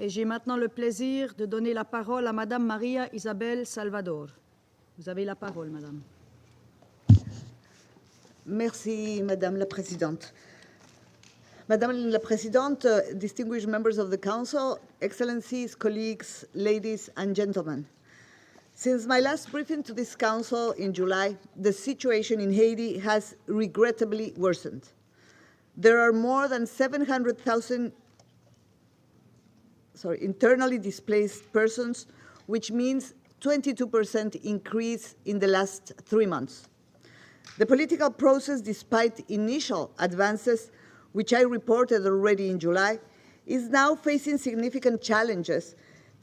Et j'ai maintenant le plaisir de donner la parole à Madame María Isabel Salvador. Vous avez la parole, Madame. Merci, Madame la Présidente. Madame la Présidente, distinguished members of the Council, Excellencies, colleagues, ladies and gentlemen. Since my last briefing to this Council in July, the situation in Haiti has regrettably worsened. There are more than 700,000 internally displaced persons, which means 22% increase in the last 3 months. The political process, despite initial advances, which I reported already in July, is now facing significant challenges,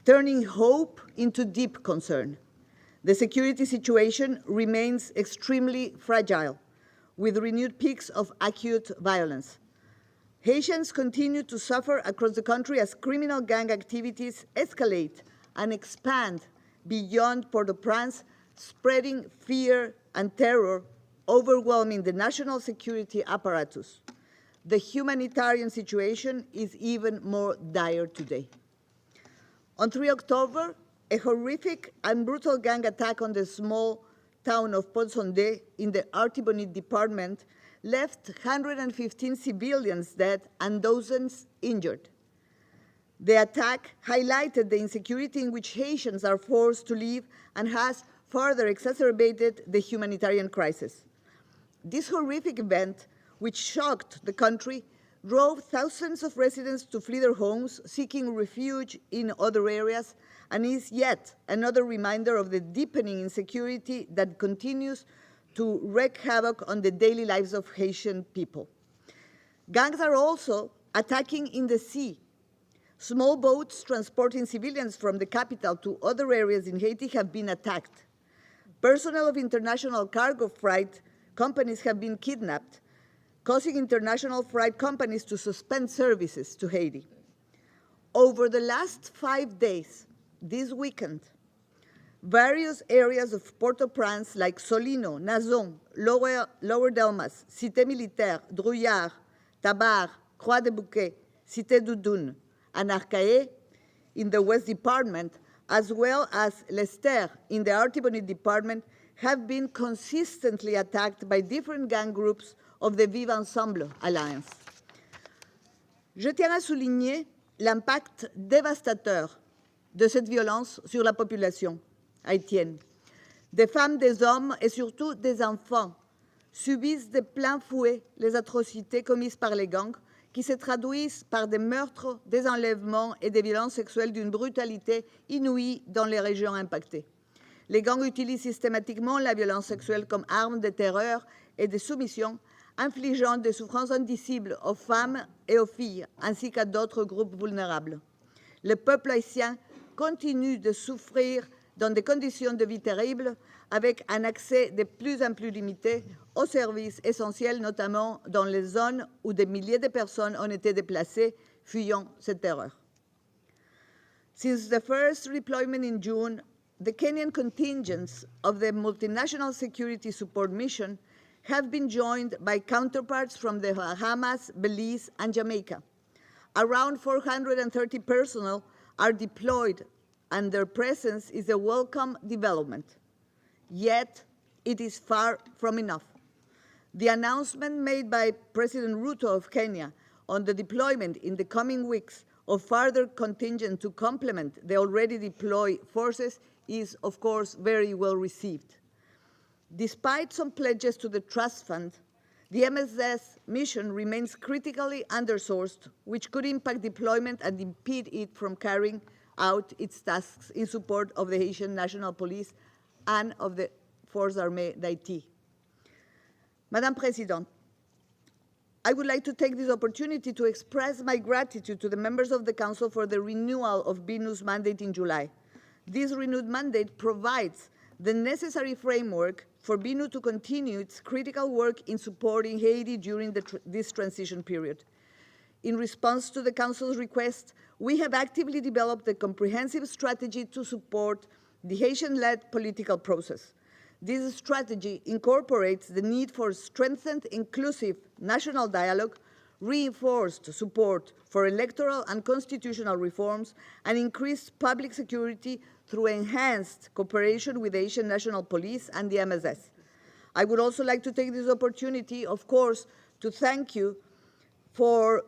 turning hope into deep concern. The security situation remains extremely fragile, with renewed peaks of acute violence. Haitians continue to suffer across the country as criminal gang activities escalate and expand beyond Port-au-Prince, spreading fear and terror, overwhelming the national security apparatus. The humanitarian situation is even more dire today. On 3 October, a horrific and brutal gang attack on the small town of Pont-Sondé in the Artibonite department left 115 civilians dead and dozens injured. The attack highlighted the insecurity in which Haitians are forced to live and has further exacerbated the humanitarian crisis. This horrific event, which shocked the country, drove thousands of residents to flee their homes, seeking refuge in other areas, and is yet another reminder of the deepening insecurity that continues to wreak havoc on the daily lives of Haitian people. Gangs are also attacking in the sea. Small boats transporting civilians from the capital to other areas in Haiti have been attacked. Personnel of international cargo freight companies have been kidnapped, causing international freight companies to suspend services to Haiti. Over the last 5 days, this weekend, various areas of Port-au-Prince like Solino, Nazon, Lower Delmas, Cité Militaire, Drouillard, Tabar, Croix-des-Bouquets, Cité Doudoune, and Arcaé in the West Department, as well as Lester in the Artibonite Department, have been consistently attacked by different gang groups of the Vive Ensemble Alliance. Je tiens à souligner l'impact dévastateur de cette violence sur la population haïtienne. Des femmes, des hommes et surtout des enfants subissent de plein fouet les atrocités commises par les gangs qui se traduisent par des meurtres, des enlèvements et des violences sexuelles d'une brutalité inouïe dans les régions impactées. Les gangs utilisent systématiquement la violence sexuelle comme arme de terreur et de soumission, infligeant des souffrances indicibles aux femmes et aux filles, ainsi qu'à d'autres groupes vulnérables. Le peuple haïtien continue de souffrir dans des conditions de vie terribles, avec un accès de plus en plus limité aux services essentiels, notamment dans les zones où des milliers de personnes ont été déplacées, fuyant cette terreur. Since the first redeployment in June, the Kenyan contingents of the Multinational Security Support Mission have been joined by counterparts from the Bahamas, Belize, and Jamaica. Around 430 personnel are deployed, and their presence is a welcome development. Yet, it is far from enough. The announcement made by President Ruto of Kenya on the deployment in the coming weeks of further contingent to complement the already deployed forces is, of course, very well received. Despite some pledges to the trust fund, the MSS mission remains critically undersourced, which could impact deployment and impede it from carrying out its tasks in support of the Haitian National Police and of the Forces Armées d'Haïti. Madam President, I would like to take this opportunity to express my gratitude to the members of the Council for the renewal of BINUH's mandate in July. This renewed mandate provides the necessary framework for BINUH to continue its critical work in supporting Haiti during this transition period. In response to the Council's request, we have actively developed a comprehensive strategy to support the Haitian-led political process. This strategy incorporates the need for strengthened, inclusive national dialogue, reinforced support for electoral and constitutional reforms, and increased public security through enhanced cooperation with the Haitian National Police and the MSS. I would also like to take this opportunity, of course, to thank you for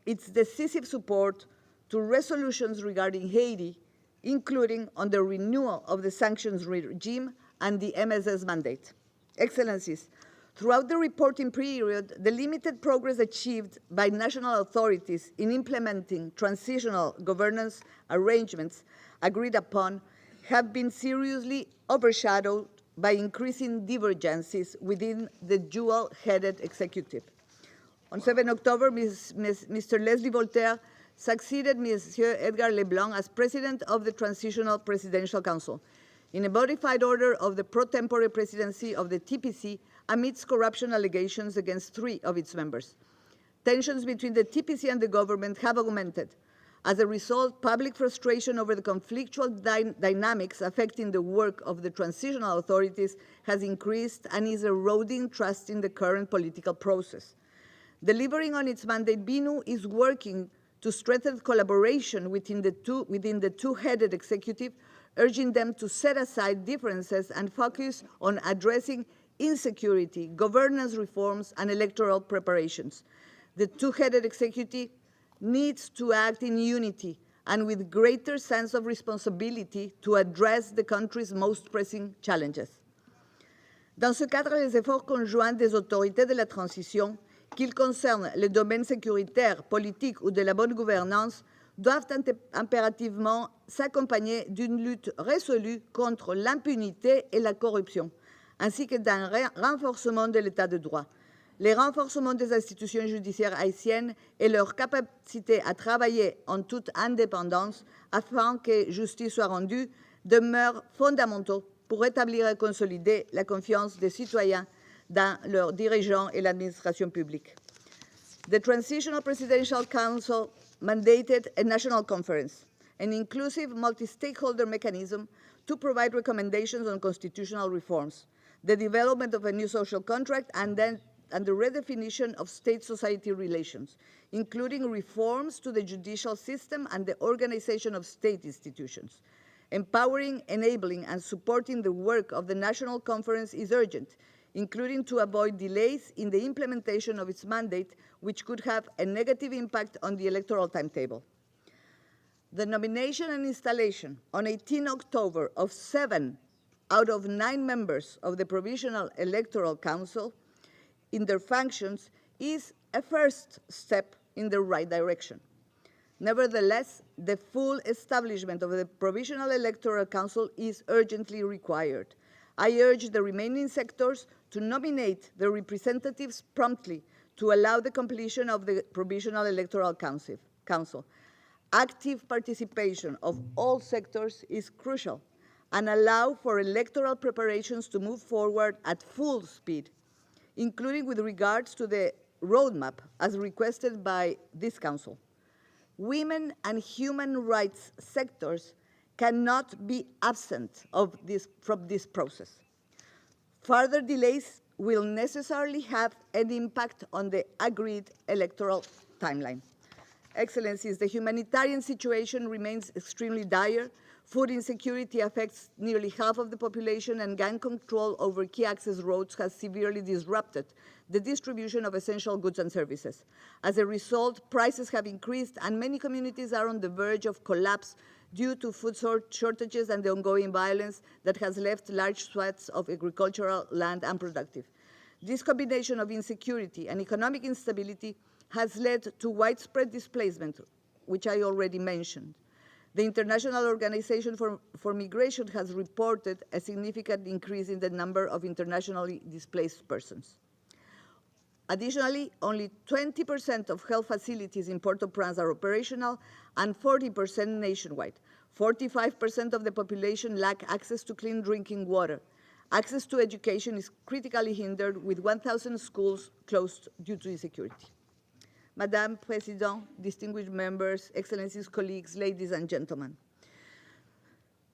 its decisive support to resolutions regarding Haiti, including on the renewal of the sanctions regime and the MSS mandate. Excellencies, throughout the reporting period, the limited progress achieved by national authorities in implementing transitional governance arrangements agreed upon have been seriously overshadowed by increasing divergences within the dual-headed executive. On 7 October, Mr. Leslie Voltaire succeeded Monsieur Edgar Leblanc as president of the Transitional Presidential Council in a modified order of the pro tempore presidency of the TPC amidst corruption allegations against 3 of its members. Tensions between the TPC and the government have augmented. As a result, public frustration over the conflictual dynamics affecting the work of the transitional authorities has increased and is eroding trust in the current political process. Delivering on its mandate, BINUH is working to strengthen collaboration within the two-headed executive, urging them to set aside differences and focus on addressing insecurity, governance reforms, and electoral preparations. The two-headed executive needs to act in unity and with greater sense of responsibility to address the country's most pressing challenges. Dans ce cadre, les efforts conjoints des autorités de la transition, qu'ils concernent les domaines sécuritaires, politiques ou de la bonne gouvernance, doivent impérativement s'accompagner d'une lutte résolue contre l'impunité et la corruption, ainsi que d'un renforcement de l'état de droit. Les renforcements des institutions judiciaires haïtiennes et leur capacité à travailler en toute indépendance afin que justice soit rendue demeurent fondamentaux pour rétablir et consolider la confiance des citoyens dans leurs dirigeants et l'administration publique. The Transitional Presidential Council mandated a national conference, an inclusive multi-stakeholder mechanism to provide recommendations on constitutional reforms, the development of a new social contract, and the redefinition of state-society relations, including reforms to the judicial system and the organization of state institutions. Empowering, enabling, and supporting the work of the National Conference is urgent, including to avoid delays in the implementation of its mandate, which could have a negative impact on the electoral timetable. The nomination and installation on 18 October of 7 out of 9 members of the Provisional Electoral Council in their functions is a first step in the right direction. Nevertheless, the full establishment of the Provisional Electoral Council is urgently required. I urge the remaining sectors to nominate their representatives promptly to allow the completion of the Provisional Electoral Council. Active participation of all sectors is crucial and allow for electoral preparations to move forward at full speed, including with regards to the roadmap as requested by this Council. Women and human rights sectors cannot be absent from this process. Further delays will necessarily have an impact on the agreed electoral timeline. Excellencies, the humanitarian situation remains extremely dire. Food insecurity affects nearly half of the population, and gun control over key access roads has severely disrupted the distribution of essential goods and services. As a result, prices have increased, and many communities are on the verge of collapse due to food shortages and the ongoing violence that has left large swaths of agricultural land unproductive. This combination of insecurity and economic instability has led to widespread displacement, which I already mentioned. The International Organization for Migration has reported a significant increase in the number of internationally displaced persons. Additionally, only 20% of health facilities in Port-au-Prince are operational and 40% nationwide. 45% of the population lack access to clean drinking water. Access to education is critically hindered, with 1,000 schools closed due to insecurity. Madame President, distinguished members, Excellencies, colleagues, ladies and gentlemen.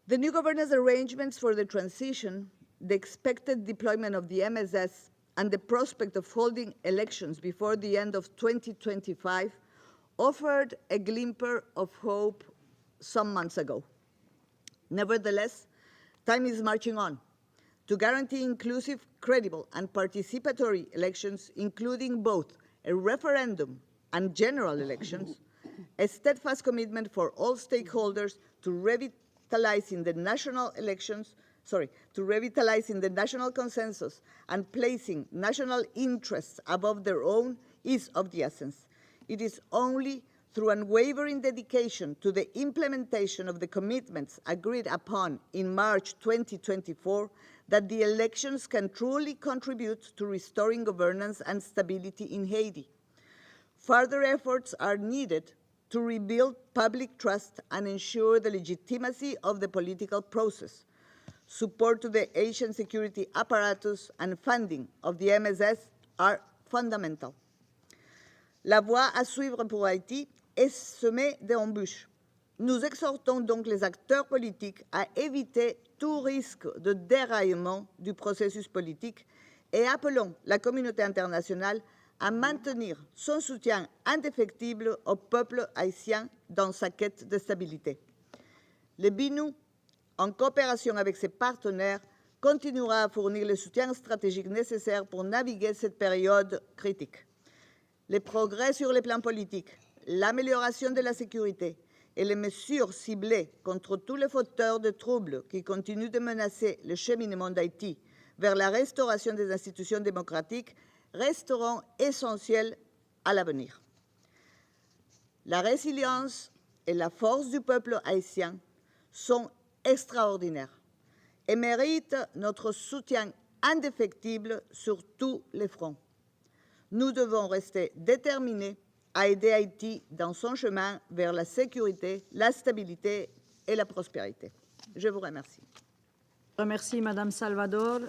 The new governance arrangements for the transition, the expected deployment of the MSS, and the prospect of holding elections before the end of 2025 offered a glimmer of hope some months ago. Nevertheless, time is marching on. To guarantee inclusive, credible, and participatory elections, including both a referendum and general elections, a steadfast commitment for all stakeholders to revitalizing the national consensus and placing national interests above their own is of the essence. It is only through unwavering dedication to the implementation of the commitments agreed upon in March 2024 that the elections can truly contribute to restoring governance and stability in Haiti. Further efforts are needed to rebuild public trust and ensure the legitimacy of the political process. Support to the Haitian security apparatus and funding of the MSS are fundamental. La voie à suivre pour Haïti est semée d'embûches. Nous exhortons donc les acteurs politiques à éviter tout risque de déraillement du processus politique et appelons la communauté internationale à maintenir son soutien indéfectible au peuple haïtien dans sa quête de stabilité. Le BINUH, en coopération avec ses partenaires, continuera à fournir le soutien stratégique nécessaire pour naviguer cette période critique. Les progrès sur le plan politique, l'amélioration de la sécurité et les mesures ciblées contre tous les fauteurs de troubles qui continuent de menacer le cheminement d'Haïti vers la restauration des institutions démocratiques resteront essentiels à l'avenir. La résilience et la force du peuple haïtien sont extraordinaires et méritent notre soutien indéfectible sur tous les fronts. Nous devons rester déterminés à aider Haïti dans son chemin vers la sécurité, la stabilité et la prospérité. Je vous remercie. Je remercie Madame Salvador.